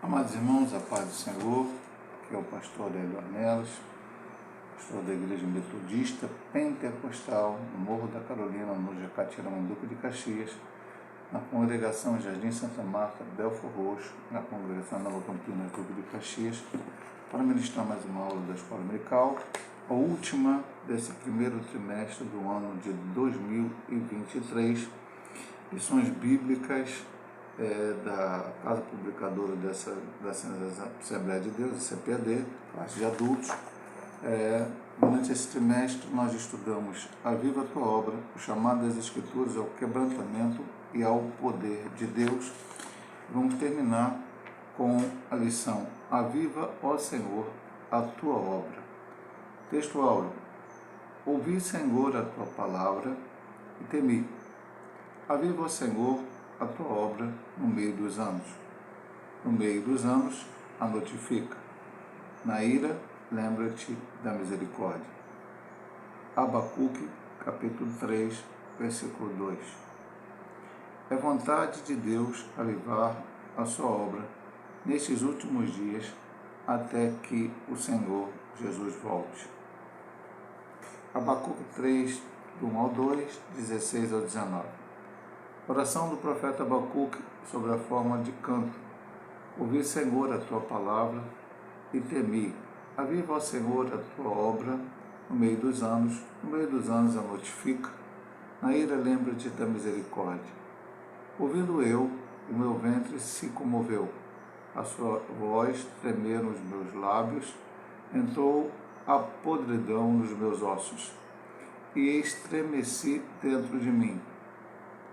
Amados irmãos, a paz do Senhor, que é o pastor Hélio Ornelas, pastor da Igreja Metodista Pentecostal, no Morro da Carolina, no Jacatiramanduca de Caxias, na congregação Jardim Santa Marta, Belfor Roxo, na congregação Nova Campinas, Duque de Caxias, para ministrar mais uma aula da Escola Dominical, a última desse primeiro trimestre do ano de 2023, lições bíblicas da Casa Publicadora dessa Assembleia de Deus, CPAD, classe de adultos. Durante esse trimestre nós estudamos Aviva a Tua Obra, o chamado das Escrituras ao quebrantamento e ao poder de Deus. Vamos terminar com a lição Aviva, ó Senhor, a Tua Obra. Texto áureo: Ouvi, Senhor, a Tua palavra e temi. Aviva, ó Senhor, a Tua obra no meio dos anos. No meio dos anos, a notifica. Na ira, lembra-te da misericórdia. Abacuque, capítulo 3, versículo 2. É vontade de Deus avivar a sua obra nestes últimos dias, até que o Senhor Jesus volte. Abacuque 3, do 1 ao 2, 16 ao 19. Oração do profeta Abacuque sobre a forma de canto. Ouvi, Senhor, a Tua palavra e temi. Aviva, ó Senhor, a Tua obra no meio dos anos a notifica. Na ira, lembra-te da misericórdia. Ouvindo eu, o meu ventre se comoveu. A sua voz tremeram os meus lábios, entrou a podridão nos meus ossos, e estremeci dentro de mim.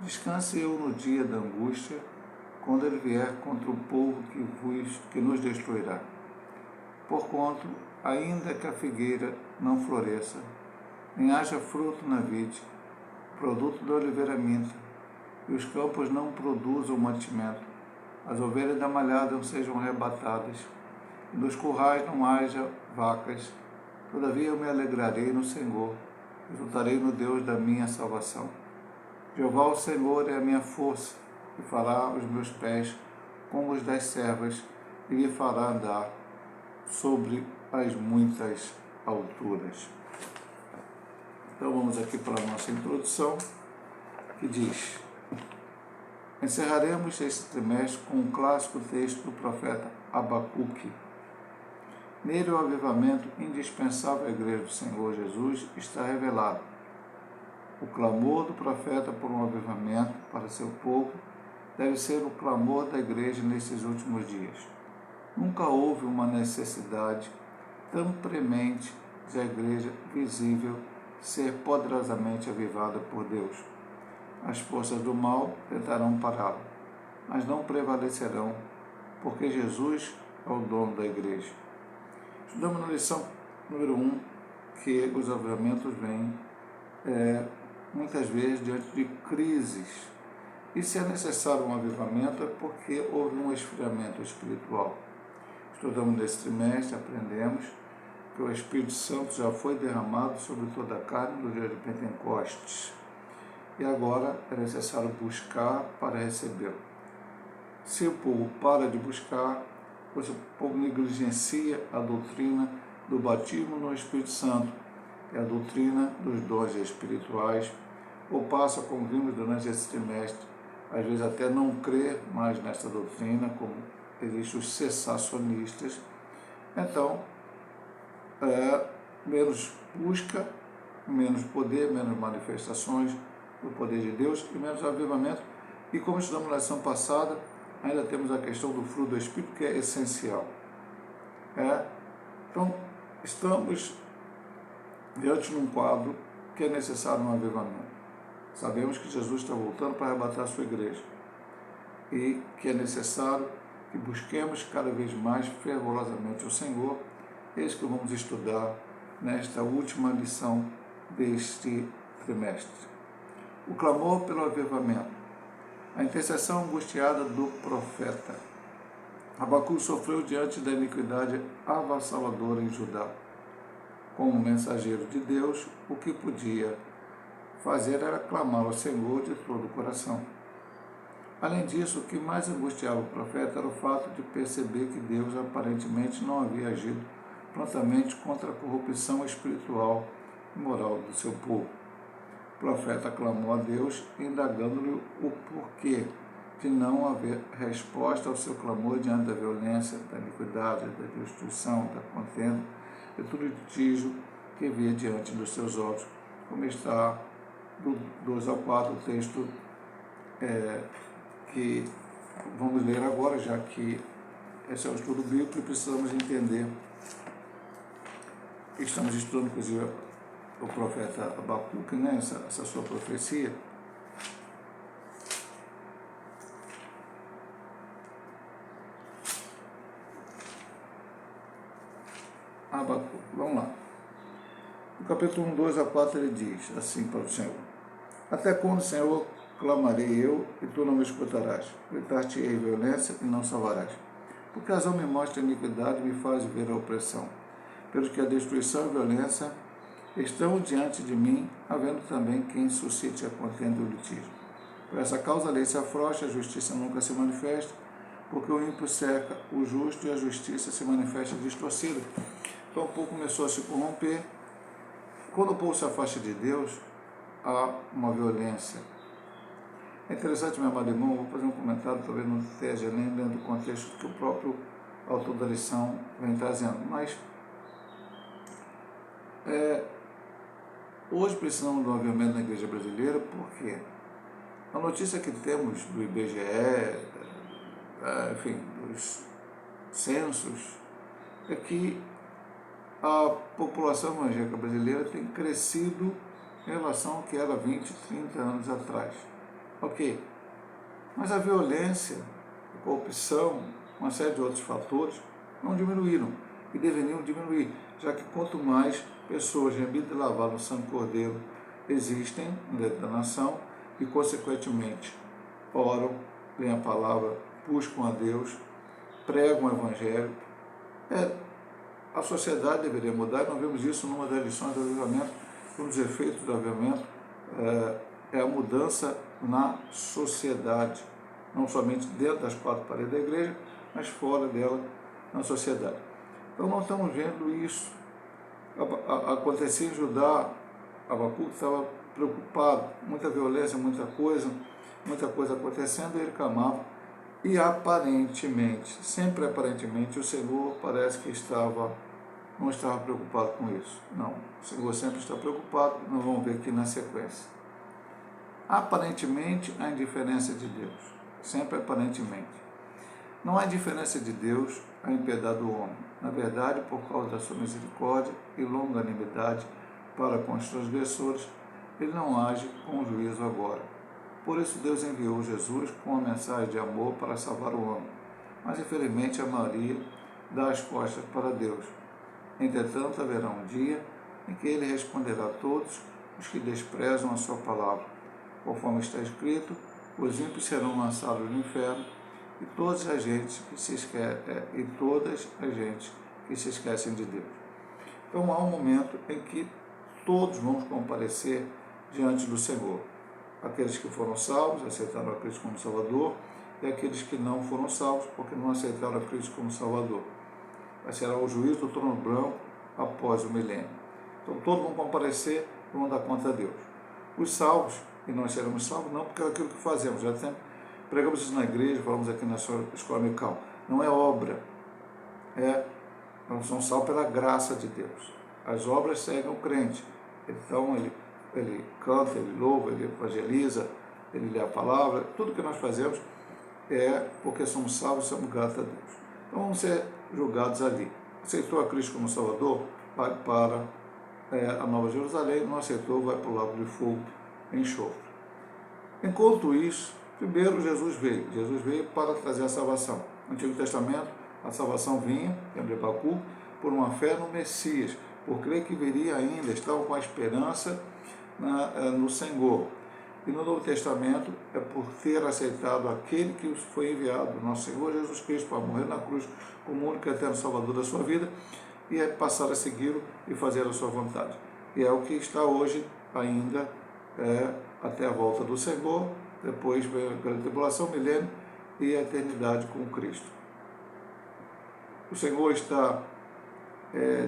Descanse eu no dia da angústia, quando ele vier contra o povo que nos destruirá. Porquanto, ainda que a figueira não floresça, nem haja fruto na vide, produto da oliveira minta, e os campos não produzam mantimento, as ovelhas da malhada não sejam arrebatadas, e nos currais não haja vacas, todavia eu me alegrarei no Senhor, exultarei no Deus da minha salvação. Jeová, o Senhor, é a minha força, e fará os meus pés como os das servas, e me fará andar sobre as muitas alturas. Então vamos aqui para a nossa introdução, que diz: encerraremos este trimestre com um clássico texto do profeta Abacuque. Nele o avivamento indispensável à Igreja do Senhor Jesus está revelado. O clamor do profeta por um avivamento para seu povo deve ser o clamor da Igreja nesses últimos dias. Nunca houve uma necessidade tão premente de a Igreja visível ser poderosamente avivada por Deus. As forças do mal tentarão pará-la, mas não prevalecerão, porque Jesus é o dono da Igreja. Estudamos na lição número 1 que os avivamentos vêm muitas vezes diante de crises. E se é necessário um avivamento é porque houve um esfriamento espiritual. Estudamos nesse trimestre, aprendemos que o Espírito Santo já foi derramado sobre toda a carne no dia de Pentecostes. E agora é necessário buscar para recebê-lo. Se o povo para de buscar, o povo negligencia a doutrina do batismo no Espírito Santo, é a doutrina dos dons espirituais, ou passa, como vimos durante esse trimestre, às vezes até não crer mais nessa doutrina, como existem os cessacionistas. Então, menos busca, menos poder, menos manifestações do poder de Deus e menos avivamento. E como estudamos na lição passada, ainda temos a questão do fruto do Espírito, que é essencial. Então, estamos diante de um quadro que é necessário um avivamento. Sabemos que Jesus está voltando para arrebatar a sua igreja e que é necessário que busquemos cada vez mais fervorosamente o Senhor. Eis que vamos estudar nesta última lição deste trimestre. O clamor pelo avivamento, a intercessão angustiada do profeta. Abacuque sofreu diante da iniquidade avassaladora em Judá. Como mensageiro de Deus, o que podia fazer era clamar ao Senhor de todo o coração. Além disso, o que mais angustiava o profeta era o fato de perceber que Deus aparentemente não havia agido prontamente contra a corrupção espiritual e moral do seu povo. O profeta clamou a Deus, indagando-lhe o porquê de não haver resposta ao seu clamor diante da violência, da iniquidade, da destruição, da contenda e todo litígio que via diante dos seus olhos, como está do 2 ao 4, o texto que vamos ler agora, já que esse é o estudo bíblico e precisamos entender. Estamos estudando, inclusive, o profeta Abacuque, né, essa sua profecia. Abacuque, vamos lá. No capítulo 1, 2 a 4, ele diz assim para o Senhor: Até quando, Senhor, clamarei eu, e tu não me escutarás? Gritar-te-ei violência, e não salvarás. Porque a razão me mostra a iniquidade e me faz ver a opressão. Pelo que a destruição e a violência estão diante de mim, havendo também quem suscite a contenda e o litígio. Por essa causa a lei se afrouxa, a justiça nunca se manifesta, porque o ímpio cerca o justo e a justiça se manifesta distorcida. Então o povo começou a se corromper. Quando o povo se afasta de Deus, há uma violência. É interessante, meu amado irmão, vou fazer um comentário, talvez não esteja nem dentro do contexto que o próprio autor da lição vem trazendo, mas hoje precisamos de um avivamento na igreja brasileira, porque a notícia que temos do IBGE, enfim, dos censos, é que a população evangélica brasileira tem crescido em relação ao que era 20, 30 anos atrás. Ok, mas a violência, a corrupção, uma série de outros fatores não diminuíram e deveriam diminuir, já que quanto mais pessoas remidas e lavadas no sangue do Cordeiro existem dentro da nação e, consequentemente, oram, leem a palavra, buscam a Deus, pregam o Evangelho, a sociedade deveria mudar. Nós vemos isso numa das lições do avivamento. Um dos efeitos do avivamento é a mudança na sociedade, não somente dentro das quatro paredes da igreja, mas fora dela, na sociedade. Então nós estamos vendo isso acontecer em Judá. Abacuque estava preocupado, muita violência, muita coisa acontecendo, e ele clamava, e aparentemente, sempre aparentemente, o Senhor parece que não estava preocupado com isso. Não, o Senhor sempre está preocupado, nós vamos ver aqui na sequência. Aparentemente, a indiferença de Deus, sempre aparentemente. Não há indiferença de Deus à impiedade do homem. Na verdade, por causa da sua misericórdia e longanimidade para com os transgressores, ele não age com juízo agora. Por isso Deus enviou Jesus com uma mensagem de amor para salvar o homem. Mas infelizmente a maioria dá as costas para Deus. Entretanto, haverá um dia em que ele responderá a todos os que desprezam a sua palavra. Conforme está escrito, os ímpios serão lançados no inferno, e todas as gentes que se esquecem de Deus. Então há um momento em que todos vão comparecer diante do Senhor. Aqueles que foram salvos, aceitaram a Cristo como Salvador, e aqueles que não foram salvos, porque não aceitaram a Cristo como Salvador. Será o juízo do trono branco após o milênio. Então todos vão comparecer e vão dar conta a Deus. Os salvos, e nós seremos salvos, não porque é aquilo que fazemos, já pregamos isso na igreja, falamos aqui na escola dominical, não é obra, nós somos salvos pela graça de Deus. As obras seguem o crente, então ele canta, ele louva, ele evangeliza, ele lê a palavra, tudo que nós fazemos é porque somos salvos, somos gratos a Deus. Então vamos ser julgados ali. Aceitou a Cristo como Salvador, vai para a Nova Jerusalém, não aceitou, vai para o lago de fogo, enxofre. Enquanto isso, primeiro Jesus veio para trazer a salvação. No Antigo Testamento, a salvação vinha, lembra de Abacuque, por uma fé no Messias, por crer que viria ainda, estavam com a esperança no Senhor. E no Novo Testamento é por ter aceitado aquele que foi enviado, nosso Senhor Jesus Cristo, para morrer na cruz como único e eterno Salvador da sua vida, e é passar a segui-lo e fazer a sua vontade. E é o que está hoje ainda até a volta do Senhor, depois veio a grande tribulação, o milênio e a eternidade com Cristo. O Senhor está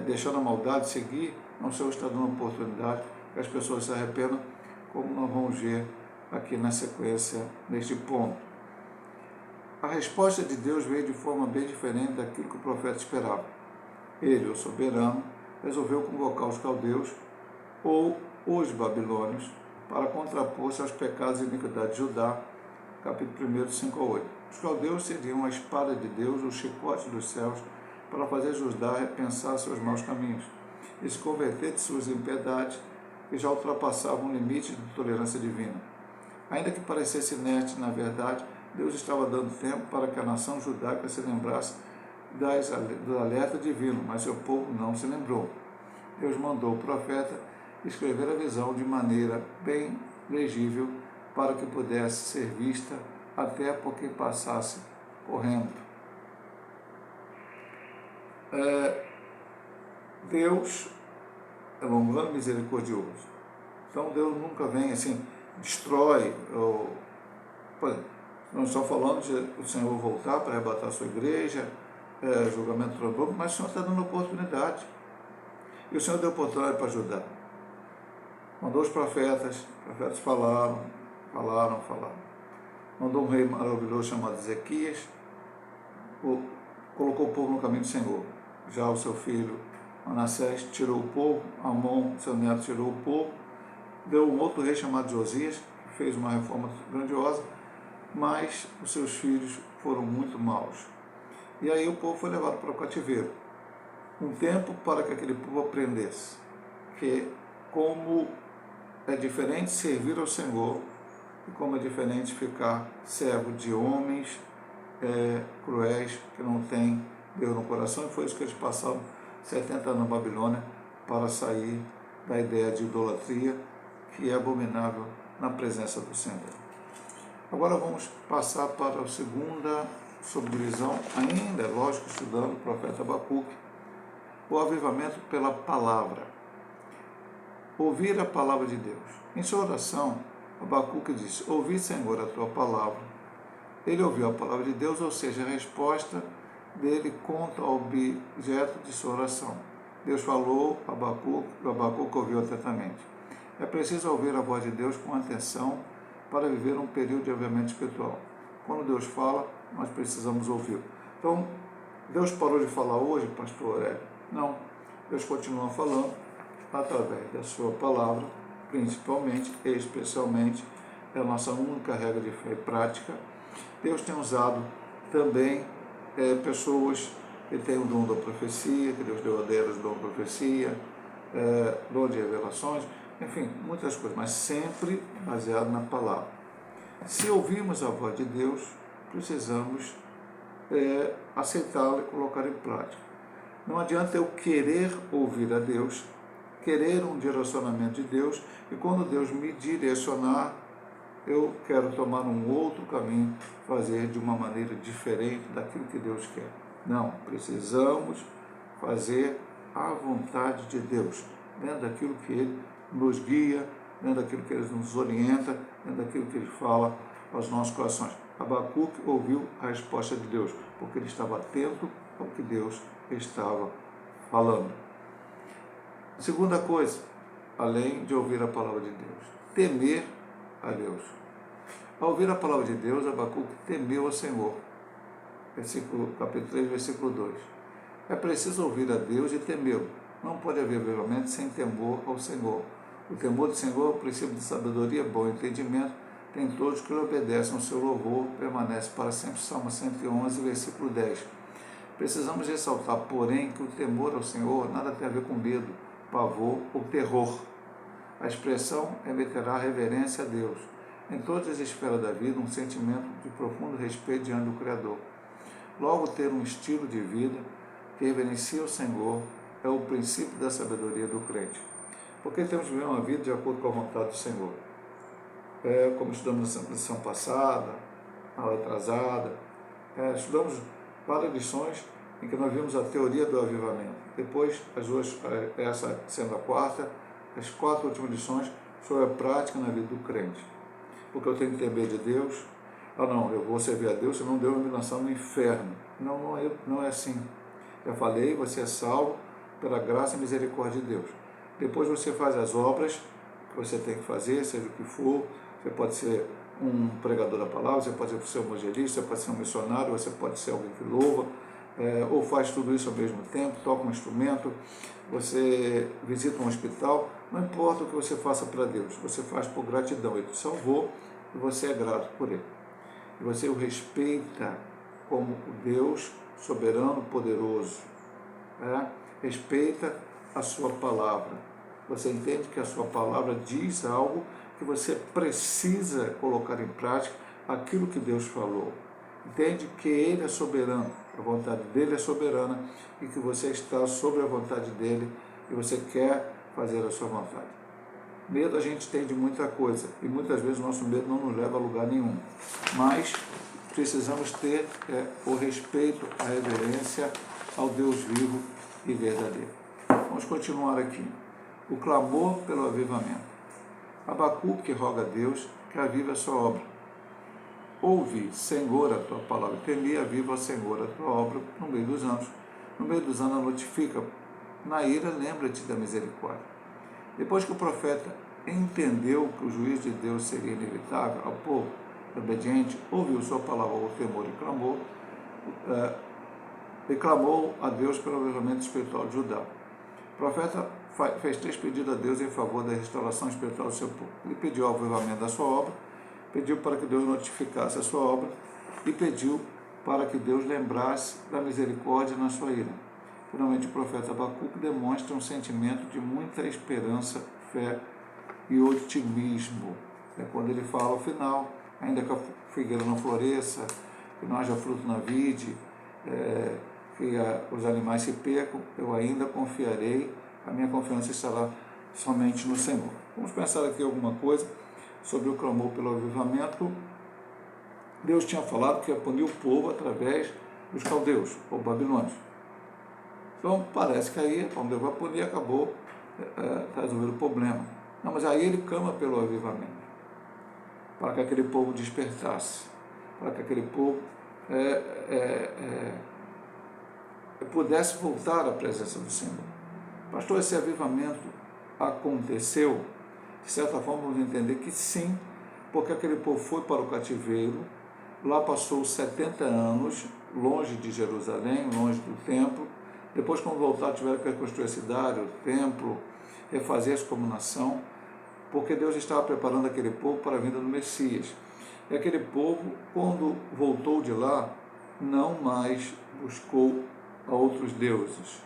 deixando a maldade seguir, o Senhor está dando oportunidade que as pessoas se arrependam, como nós vamos ver aqui na sequência, neste ponto. A resposta de Deus veio de forma bem diferente daquilo que o profeta esperava. Ele, o soberano, resolveu convocar os caldeus ou os babilônios para contrapor-se aos pecados e iniquidades de Judá, capítulo 1, 5 a 8. Os caldeus seriam a espada de Deus, o chicote dos céus, para fazer Judá repensar seus maus caminhos e se converter de suas impiedades que já ultrapassavam o limite de tolerância divina. Ainda que parecesse inerte, na verdade, Deus estava dando tempo para que a nação judaica se lembrasse do alerta divino, mas seu povo não se lembrou. Deus mandou o profeta escrever a visão de maneira bem legível para que pudesse ser vista até por quem passasse correndo. Deus é longano e misericordioso. Então Deus nunca vem assim, destrói. Nós estamos falando de o Senhor voltar para arrebatar a sua igreja, julgamento trombônico, mas o Senhor está dando oportunidade. E o Senhor deu oportunidade para ajudar. Mandou os profetas falaram. Mandou um rei maravilhoso chamado Ezequias, colocou o povo no caminho do Senhor. Já o seu filho Manassés tirou o povo, Amon, seu neto, tirou o povo, deu um outro rei chamado Josias, que fez uma reforma grandiosa, mas os seus filhos foram muito maus. E aí o povo foi levado para o cativeiro. Um tempo para que aquele povo aprendesse que como é diferente servir ao Senhor e como é diferente ficar servo de homens cruéis que não têm Deus no coração. E foi isso que eles passaram 70 anos na Babilônia para sair da ideia de idolatria que é abominável na presença do Senhor. Agora vamos passar para a segunda subdivisão, ainda, lógico, estudando o profeta Abacuque, o avivamento pela palavra. Ouvir a palavra de Deus. Em sua oração, Abacuque disse: ouvi, Senhor, a tua palavra. Ele ouviu a palavra de Deus, ou seja, a resposta dele contra o objeto de sua oração. Deus falou, Abacuque ouviu atentamente. É preciso ouvir a voz de Deus com atenção para viver um período de avivamento espiritual. Quando Deus fala, nós precisamos ouvir. Então, Deus parou de falar hoje, pastor Aurélio? Não. Deus continua falando através da sua palavra, principalmente e especialmente, é a nossa única regra de fé e prática. Deus tem usado também pessoas que têm o dom da profecia, que Deus deu a delas o dom da profecia, dom de revelações, enfim, muitas coisas, mas sempre baseado na palavra. Se ouvirmos a voz de Deus, precisamos aceitá-la e colocar em prática. Não adianta eu querer ouvir a Deus, querer um direcionamento de Deus, e quando Deus me direcionar, eu quero tomar um outro caminho, fazer de uma maneira diferente daquilo que Deus quer. Não, precisamos fazer a vontade de Deus, dentro daquilo que Ele nos guia, dentro daquilo que Ele nos orienta, dentro daquilo que Ele fala aos nossos corações. Abacuque ouviu a resposta de Deus, porque ele estava atento ao que Deus estava falando. Segunda coisa, além de ouvir a palavra de Deus, temer a Deus. Ao ouvir a palavra de Deus, Abacuque temeu ao Senhor. Capítulo 3, versículo 2. É preciso ouvir a Deus e temê-lo. Não pode haver avivamento sem temor ao Senhor. O temor do Senhor é o princípio de sabedoria, bom entendimento. Tem todos que lhe obedecem ao seu louvor, permanece para sempre. Salmo 111, versículo 10. Precisamos ressaltar, porém, que o temor ao Senhor nada tem a ver com medo, pavor ou terror. A expressão remeterá a reverência a Deus. Em todas as esferas da vida, um sentimento de profundo respeito diante do Criador. Logo, ter um estilo de vida que reverencia o Senhor é o princípio da sabedoria do crente. Porque temos que viver uma vida de acordo com a vontade do Senhor. Como estudamos na lição passada, na atrasada, estudamos várias lições em que nós vimos a teoria do avivamento. Depois, essa sendo a quarta, as 4 últimas lições sobre a prática na vida do crente. porque eu tenho que ter medo de Deus. Ah não, eu vou servir a Deus, senão Deus vai me lançar no inferno. Não é assim. Já falei, você é salvo pela graça e misericórdia de Deus. Depois você faz as obras que você tem que fazer, seja o que for. Você pode ser um pregador da palavra, você pode ser um evangelista, você pode ser um missionário, você pode ser alguém que louva, ou faz tudo isso ao mesmo tempo, toca um instrumento, você visita um hospital. Não importa o que você faça para Deus, você faz por gratidão. Ele te salvou e você é grato por ele. E você o respeita como o Deus soberano, poderoso. Respeita a sua palavra. Você entende que a sua palavra diz algo que você precisa colocar em prática aquilo que Deus falou. Entende que Ele é soberano, a vontade dEle é soberana e que você está sobre a vontade dEle e você quer fazer a sua vontade. Medo a gente tem de muita coisa e muitas vezes o nosso medo não nos leva a lugar nenhum. Mas precisamos ter o respeito, a reverência ao Deus vivo e verdadeiro. Vamos continuar aqui. O clamor pelo avivamento. Abacuque roga a Deus que avive a sua obra. Ouve, Senhor, a tua palavra. Temi, aviva, Senhor, a tua obra no meio dos anos. No meio dos anos, notifica. Na ira, lembra-te da misericórdia. Depois que o profeta entendeu que o juízo de Deus seria inevitável ao povo obediente, ouviu sua palavra ao temor e clamou a Deus pelo avivamento espiritual de Judá. O profeta fez 3 pedidos a Deus em favor da restauração espiritual do seu povo. Ele pediu o avivamento da sua obra, pediu para que Deus notificasse a sua obra e pediu para que Deus lembrasse da misericórdia na sua ira. Finalmente, o profeta Abacuque demonstra um sentimento de muita esperança, fé e otimismo. É quando ele fala ao final, ainda que a figueira não floresça, que não haja fruto na vide, que os animais se percam, eu ainda confiarei, a minha confiança estará somente no Senhor. Vamos pensar aqui alguma coisa sobre o clamor pelo avivamento. Deus tinha falado que ia punir o povo através dos caldeus, ou babilônios. Então parece que aí, quando Deus vai punir, acabou resolvendo o problema. Não, mas aí ele clama pelo avivamento, para que aquele povo despertasse, para que aquele povo pudesse voltar à presença do Senhor. Pastor, esse avivamento aconteceu? De certa forma, vamos entender que sim, porque aquele povo foi para o cativeiro, lá passou 70 anos, longe de Jerusalém, longe do templo. Depois, quando voltaram, tiveram que reconstruir a cidade, o templo, refazer-se como nação, porque Deus estava preparando aquele povo para a vinda do Messias. E aquele povo, quando voltou de lá, não mais buscou a outros deuses.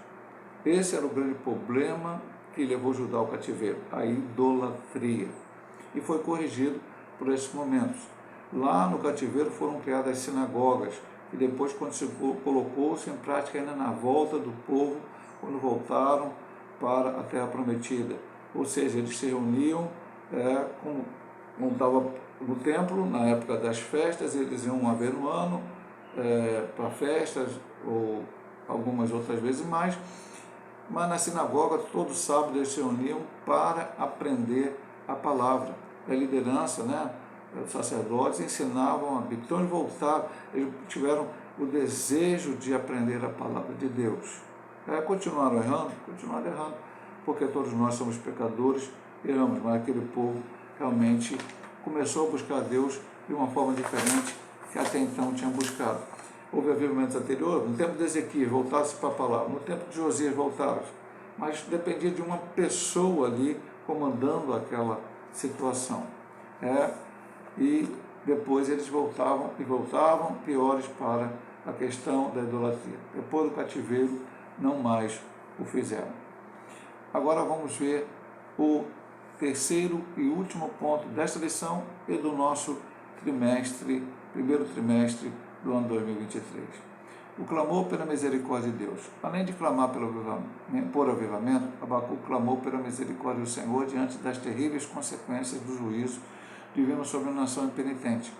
Esse era o grande problema que levou Judá ao cativeiro, a idolatria. E foi corrigido por esses momentos. Lá no cativeiro foram criadas as sinagogas, e depois, quando se colocou-se em prática ainda na volta do povo, quando voltaram para a terra prometida. Ou seja, eles se reuniam, como estava no templo, na época das festas, eles iam uma vez no ano para festas, ou algumas outras vezes mais, mas na sinagoga, todo sábado, eles se reuniam para aprender a palavra. A liderança, os sacerdotes ensinavam a Bíblia. Então eles voltaram, eles tiveram o desejo de aprender a palavra de Deus. Continuaram errando, porque todos nós somos pecadores, erramos, mas aquele povo realmente começou a buscar Deus de uma forma diferente que até então tinha buscado. Houve avivamentos anteriores, no tempo de Ezequias voltaram-se para a palavra, no tempo de Josias voltaram, mas dependia de uma pessoa ali comandando aquela situação. E depois eles voltavam piores para a questão da idolatria. Depois do cativeiro, não mais o fizeram. Agora vamos ver o terceiro e último ponto desta lição e do nosso primeiro trimestre do ano 2023. O clamor pela misericórdia de Deus. Além de clamar por avivamento, Abacuque clamou pela misericórdia do Senhor diante das terríveis consequências do juízo divino sobre a nação impenitente.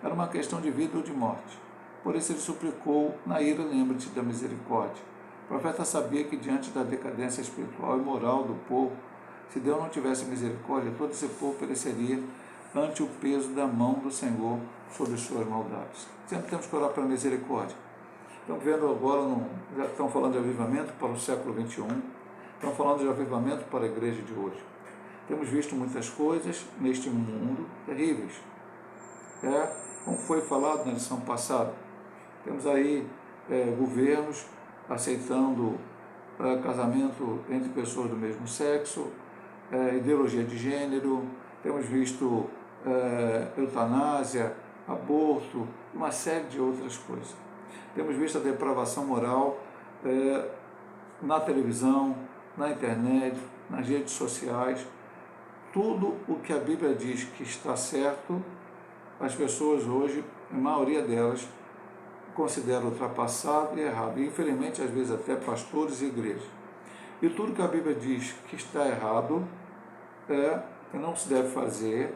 Era uma questão de vida ou de morte. Por isso ele suplicou, na ira, lembra-te da misericórdia. O profeta sabia que diante da decadência espiritual e moral do povo, se Deus não tivesse misericórdia, todo esse povo pereceria ante o peso da mão do Senhor sobre suas maldades. Sempre temos que orar pela misericórdia. Estamos vendo agora, já estão falando de avivamento para o século XXI, estão falando de avivamento para a igreja de hoje. Temos visto muitas coisas neste mundo terríveis. Como foi falado na lição passada, temos aí governos aceitando casamento entre pessoas do mesmo sexo, ideologia de gênero, temos visto eutanásia, aborto, uma série de outras coisas. Temos visto a depravação moral na televisão, na internet, nas redes sociais. Tudo o que a Bíblia diz que está certo, as pessoas hoje, a maioria delas, consideram ultrapassado e errado. E, infelizmente, às vezes até pastores e igrejas. E tudo que a Bíblia diz que está errado, que não se deve fazer,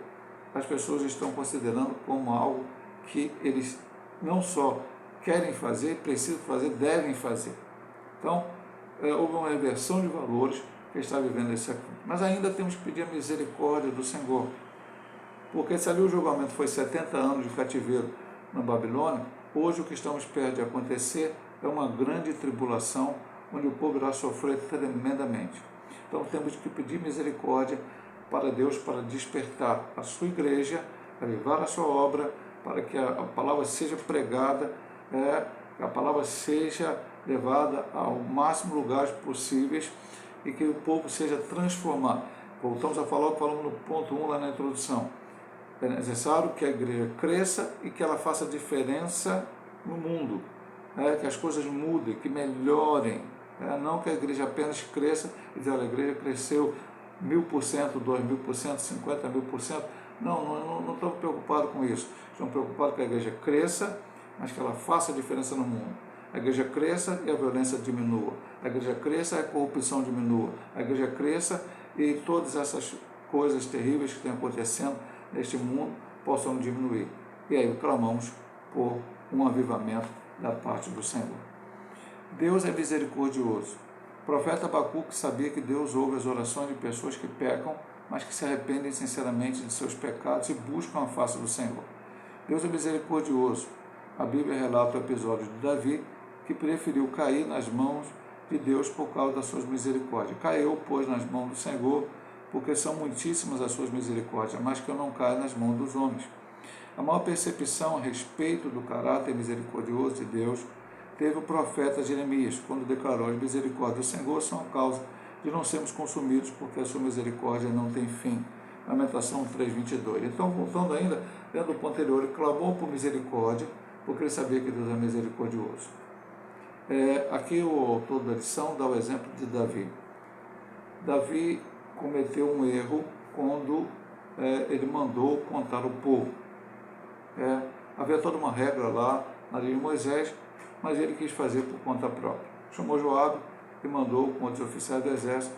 as pessoas estão considerando como algo que eles não só querem fazer, precisam fazer, devem fazer. Então, houve uma inversão de valores que está vivendo esse aqui. Mas ainda temos que pedir a misericórdia do Senhor. Porque se ali o julgamento foi 70 anos de cativeiro na Babilônia, hoje o que estamos perto de acontecer é uma grande tribulação, onde o povo irá sofrer tremendamente. Então temos que pedir misericórdia para Deus, para despertar a sua igreja, avivar a sua obra, para que a palavra seja pregada, que a palavra seja levada ao máximo lugares possíveis e que o povo seja transformado. Voltamos a falar o que falamos no ponto 1 lá na introdução. É necessário que a igreja cresça e que ela faça diferença no mundo, que as coisas mudem, que melhorem, não que a igreja apenas cresça e dizer, a igreja cresceu 1000%, 2000%, 50.000%. Não estamos preocupados com isso. Estamos preocupados que a igreja cresça, mas que ela faça diferença no mundo. A igreja cresça e a violência diminua. A igreja cresça e a corrupção diminua. A igreja cresça e todas essas coisas terríveis que estão acontecendo neste mundo possam diminuir. E aí clamamos por um avivamento da parte do Senhor. Deus é misericordioso. O profeta Abacuque sabia que Deus ouve as orações de pessoas que pecam, mas que se arrependem sinceramente de seus pecados e buscam a face do Senhor. Deus é misericordioso. A Bíblia relata o episódio de Davi, que preferiu cair nas mãos de Deus por causa das suas misericórdias. Caiu, pois, nas mãos do Senhor, porque são muitíssimas as suas misericórdias, mas que eu não caia nas mãos dos homens. A maior percepção a respeito do caráter misericordioso de Deus teve o profeta Jeremias, quando declarou: as misericórdias do Senhor são a causa de não sermos consumidos, porque a sua misericórdia não tem fim. Lamentação 3:22. Então, voltando ainda, dentro do ponto anterior, ele clamou por misericórdia, porque ele sabia que Deus é misericordioso. Aqui o autor da lição dá o exemplo de Davi. Davi cometeu um erro quando ele mandou contar o povo. Havia toda uma regra lá na lei de Moisés, mas ele quis fazer por conta própria. Chamou Joabe e mandou com outros oficiais do exército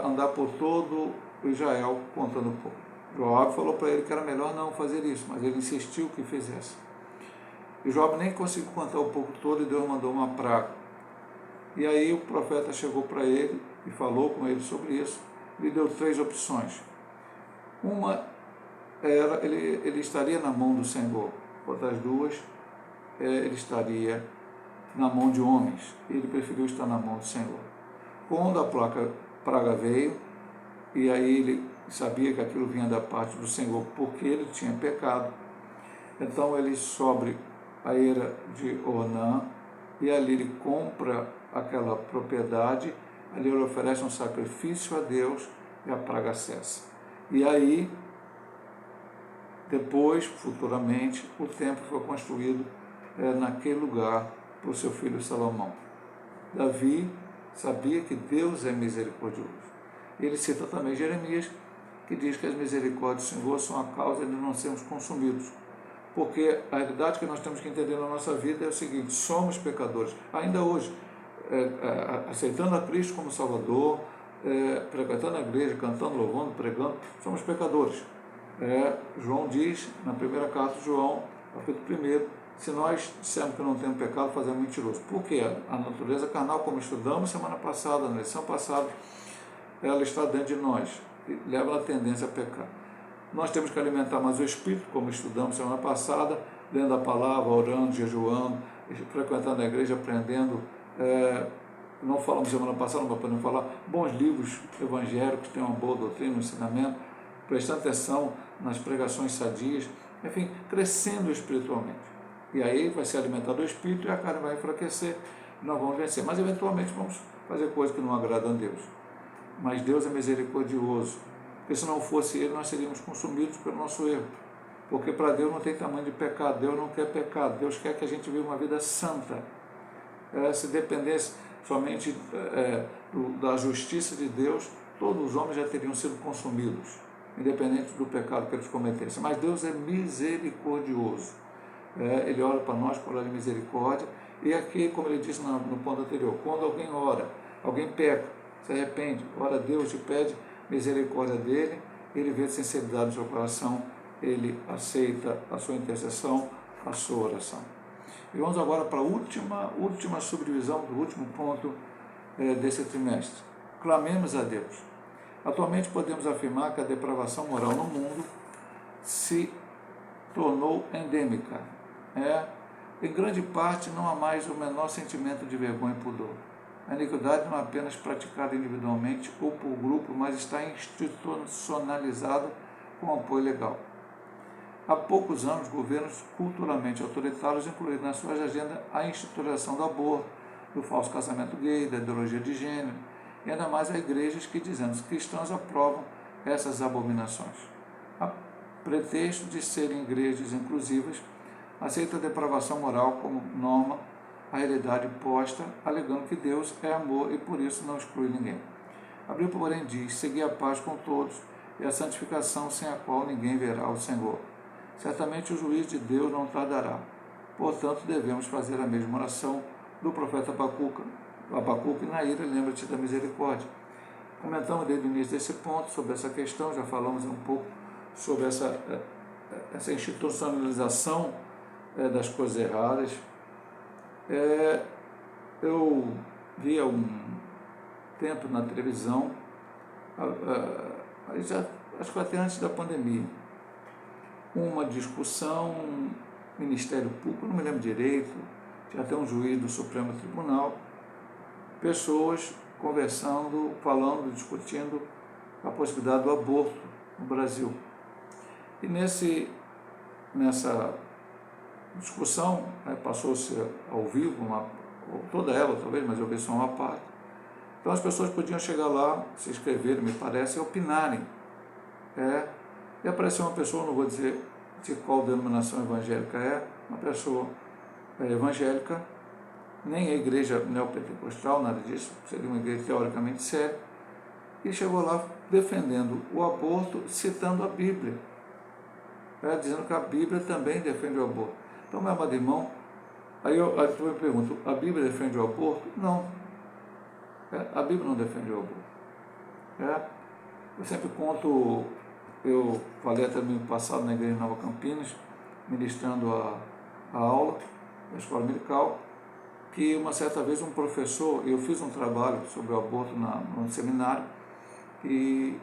andar por todo Israel contando o povo. Joabe falou para ele que era melhor não fazer isso, mas ele insistiu que fizesse. E Joabe nem conseguiu contar o povo todo e Deus mandou uma praga. E aí o profeta chegou para ele e falou com ele sobre isso. Lhe deu 3 opções. Uma era, ele estaria na mão do Senhor. Outras 2, ele estaria na mão de homens. Ele preferiu estar na mão do Senhor. Quando a praga veio, e aí ele sabia que aquilo vinha da parte do Senhor, porque ele tinha pecado, então ele sobe a eira de Ornã, e ali ele compra aquela propriedade, ali ele oferece um sacrifício a Deus, e a praga cessa. E aí, depois, futuramente, o templo foi construído naquele lugar por seu filho Salomão. Davi sabia que Deus é misericordioso. Ele cita também Jeremias, que diz que as misericórdias do Senhor são a causa de não sermos consumidos. Porque a realidade que nós temos que entender na nossa vida é o seguinte: somos pecadores. Ainda hoje, aceitando a Cristo como Salvador, frequentando a igreja, cantando, louvando, pregando, somos pecadores. João diz, na primeira carta de João, capítulo 1, se nós dissermos que não temos pecado, fazemos mentiroso. Por quê? A natureza carnal, como estudamos semana passada, na lição passada, ela está dentro de nós e leva a tendência a pecar. Nós temos que alimentar mais o espírito, como estudamos semana passada, lendo a palavra, orando, jejuando, frequentando a igreja, aprendendo. Não falamos semana passada, não podemos falar, bons livros evangélicos, tem uma boa doutrina, um ensinamento, prestando atenção nas pregações sadias, enfim, crescendo espiritualmente. E aí vai ser alimentado o espírito e a carne vai enfraquecer, nós vamos vencer. Mas eventualmente vamos fazer coisas que não agradam a Deus. Mas Deus é misericordioso, porque se não fosse Ele, nós seríamos consumidos pelo nosso erro. Porque para Deus não tem tamanho de pecado, Deus não quer pecado, Deus quer que a gente viva uma vida santa. Se dependesse somente da justiça de Deus, todos os homens já teriam sido consumidos, independente do pecado que eles cometessem. Mas Deus é misericordioso. Ele ora para nós com olhar de misericórdia. E aqui, como ele disse no ponto anterior, quando alguém ora, alguém peca, se arrepende, ora a Deus e pede misericórdia dele, ele vê a sinceridade do seu coração, ele aceita a sua intercessão, a sua oração. E vamos agora para a última subdivisão do último ponto desse trimestre. Clamemos a Deus. Atualmente podemos afirmar que a depravação moral no mundo se tornou endêmica. Em grande parte não há mais o menor sentimento de vergonha e pudor. A iniquidade não é apenas praticada individualmente ou por grupo, mas está institucionalizada com apoio legal. Há poucos anos, governos culturalmente autoritários incluíram na sua agenda a instituição do aborto, do falso casamento gay, da ideologia de gênero, e ainda mais há igrejas que, dizendo que cristãos, aprovam essas abominações. A pretexto de serem igrejas inclusivas, aceita a depravação moral como norma, a realidade posta, alegando que Deus é amor e por isso não exclui ninguém. A Bíblia, porém, diz: segui a paz com todos e a santificação, sem a qual ninguém verá o Senhor. Certamente o juízo de Deus não tardará. Portanto, devemos fazer a mesma oração do profeta Abacuque na ira, lembra-te da misericórdia. Comentamos desde o início desse ponto sobre essa questão, já falamos um pouco sobre essa institucionalização das coisas erradas. Eu vi há um tempo na televisão, acho que até antes da pandemia, uma discussão, Ministério Público, não me lembro direito, tinha até um juiz do Supremo Tribunal, pessoas conversando, falando, discutindo a possibilidade do aborto no Brasil. E nessa discussão, passou-se ao vivo, toda ela talvez, mas eu vi só uma parte. Então as pessoas podiam chegar lá, se inscreverem, me parece, e opinarem. E apareceu uma pessoa, não vou dizer de qual denominação evangélica uma pessoa evangélica, nem a igreja neopentecostal, nada disso, seria uma igreja teoricamente séria, e chegou lá defendendo o aborto, citando a Bíblia, dizendo que a Bíblia também defende o aborto. Então, meu amado irmão, aí eu me pergunto, a Bíblia defende o aborto? Não. A Bíblia não defende o aborto. Eu sempre conto, eu falei até domingo passado na igreja de Nova Campinas, ministrando a aula da escola dominical, que uma certa vez um professor, eu fiz um trabalho sobre o aborto no seminário, e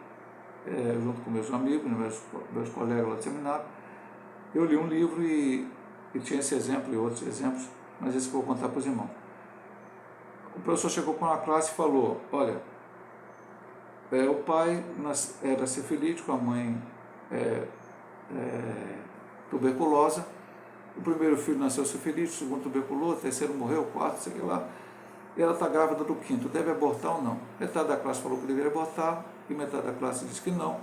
junto com meus amigos, meus colegas lá do seminário, eu li um livro e tinha esse exemplo e outros exemplos, mas esse que eu vou contar para os irmãos. O professor chegou com a classe e falou: olha, o pai era sifilítico, a mãe tuberculosa, o primeiro filho nasceu sifilítico, o segundo tuberculoso, o terceiro morreu, o quarto, sei lá, e ela está grávida do quinto, deve abortar ou não? Metade da classe falou que deveria abortar, e metade da classe disse que não,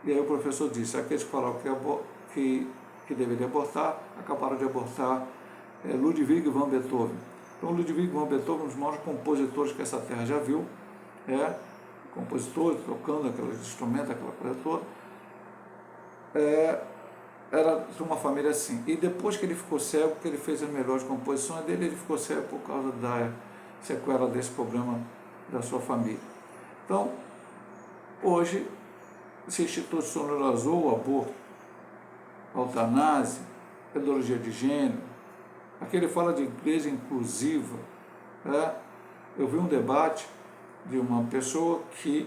e aí o professor disse: aqueles que falaram que deveria abortar, acabaram de abortar Ludwig van Beethoven. Então, Ludwig van Beethoven, um dos maiores compositores que essa terra já viu, compositores, tocando aqueles instrumentos, aquela coisa toda, era de uma família assim. E depois que ele ficou cego, que ele fez as melhores composições dele, ele ficou cego por causa da sequela desse problema da sua família. Então, hoje, se institucionalizou o aborto, a eutanásia, a ideologia de gênero. Aqui ele fala de igreja inclusiva. Eu vi um debate de uma pessoa que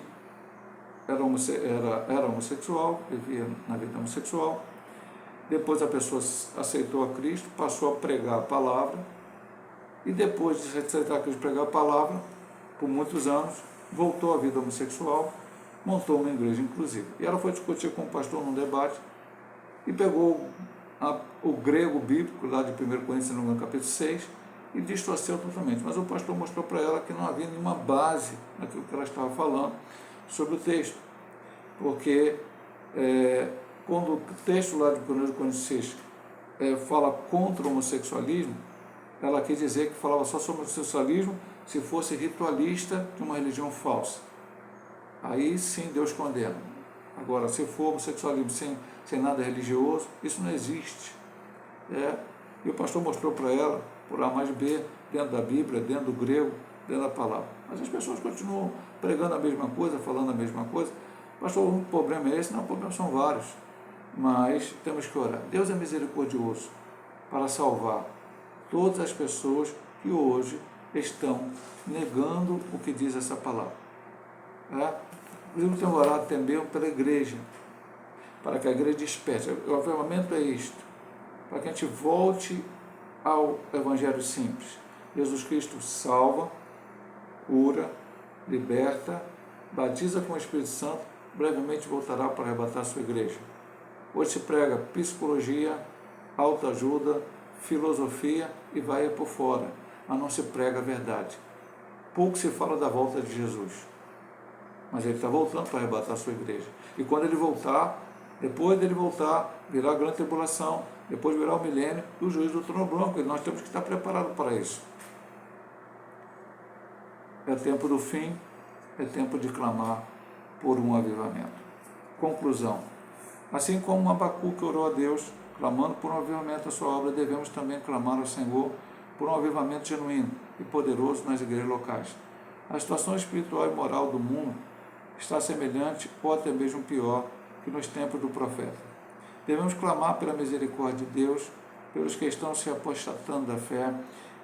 era homossexual, vivia na vida homossexual. Depois a pessoa aceitou a Cristo, passou a pregar a palavra, e depois de aceitar a Cristo, pregar a palavra, por muitos anos, voltou à vida homossexual, montou uma igreja inclusive. E ela foi discutir com o pastor num debate e pegou o grego bíblico, lá de 1 Coríntios, no capítulo 6, e distorceu totalmente. Mas o pastor mostrou para ela que não havia nenhuma base naquilo que ela estava falando sobre o texto. Porque quando o texto lá de 1 Coríntios 6 fala contra o homossexualismo, ela quis dizer que falava só sobre o homossexualismo se fosse ritualista de uma religião falsa. Aí sim Deus condena. Agora, se for homossexualismo sem nada religioso, isso não existe. E o pastor mostrou para ela, por A mais B, dentro da Bíblia, dentro do grego, dentro da palavra. Mas as pessoas continuam pregando a mesma coisa, falando a mesma coisa. Pastor, o problema é esse? Não, o problema são vários. Mas temos que orar. Deus é misericordioso para salvar todas as pessoas que hoje estão negando o que diz essa palavra. Inclusive, tenho orado também pela igreja, para que a igreja desperte. O avivamento é isto, para que a gente volte ao Evangelho simples. Jesus Cristo salva, cura, liberta, batiza com o Espírito Santo, brevemente voltará para arrebatar a sua igreja. Hoje se prega psicologia, autoajuda, filosofia e vai por fora, mas não se prega a verdade. Pouco se fala da volta de Jesus, mas ele está voltando para arrebatar a sua igreja. E quando ele voltar, depois dele voltar, virá a grande tribulação, depois virá o milênio e o juízo do trono branco, e nós temos que estar preparados para isso. É tempo do fim, é tempo de clamar por um avivamento. Conclusão. Assim como Abacuque orou a Deus, clamando por um avivamento da sua obra, devemos também clamar ao Senhor por um avivamento genuíno e poderoso nas igrejas locais. A situação espiritual e moral do mundo está semelhante ou até mesmo pior que nos tempos do profeta. Devemos clamar pela misericórdia de Deus, pelos que estão se apostatando da fé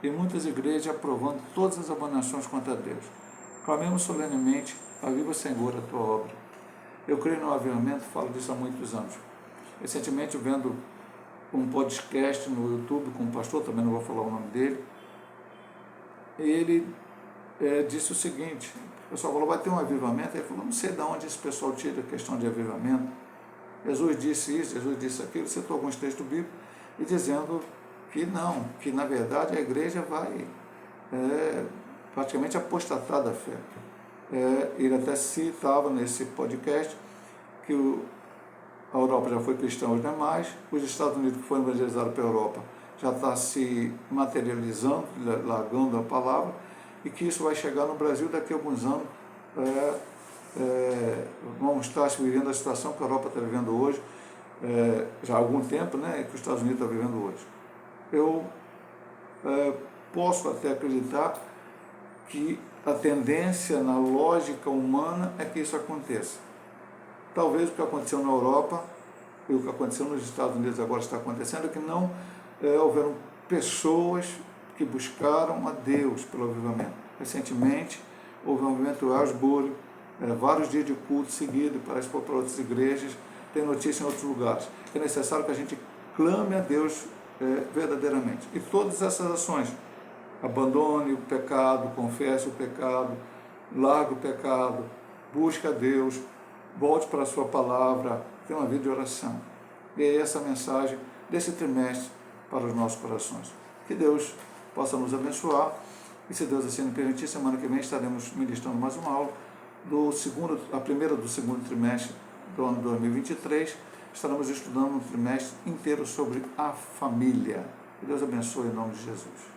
e muitas igrejas aprovando todas as abominações contra Deus. Clamemos solenemente: aviva, Senhor, a tua obra. Eu creio no avivamento, falo disso há muitos anos. Recentemente, vendo um podcast no YouTube com um pastor, também não vou falar o nome dele, ele disse o seguinte: o pessoal falou, vai ter um avivamento? Ele falou, não sei de onde esse pessoal tira a questão de avivamento. Jesus disse isso, Jesus disse aquilo, citou alguns textos bíblicos, e dizendo que não, que na verdade a igreja vai praticamente apostatar da fé. Ele até citava nesse podcast que a Europa já foi cristã, os demais, os Estados Unidos, que foram evangelizados pela Europa, já está se materializando, largando a palavra, e que isso vai chegar no Brasil daqui a alguns anos. Vamos estar vivendo a situação que a Europa está vivendo hoje, já há algum tempo, que os Estados Unidos estão vivendo hoje. Eu posso até acreditar que a tendência na lógica humana é que isso aconteça. Talvez o que aconteceu na Europa e o que aconteceu nos Estados Unidos agora está acontecendo é que não houveram pessoas que buscaram a Deus pelo avivamento. Recentemente houve um avivamento em Asbury, vários dias de culto seguido, parece que para outras igrejas, tem notícia em outros lugares. É necessário que a gente clame a Deus verdadeiramente. E todas essas ações, abandone o pecado, confesse o pecado, largue o pecado, busque a Deus, volte para a sua palavra, tenha uma vida de oração. E é essa a mensagem desse trimestre para os nossos corações. Que Deus possa nos abençoar, e se Deus assim nos permitir, semana que vem estaremos ministrando mais uma aula, a primeira do segundo trimestre do ano 2023, estaremos estudando um trimestre inteiro sobre a família. Que Deus abençoe em nome de Jesus.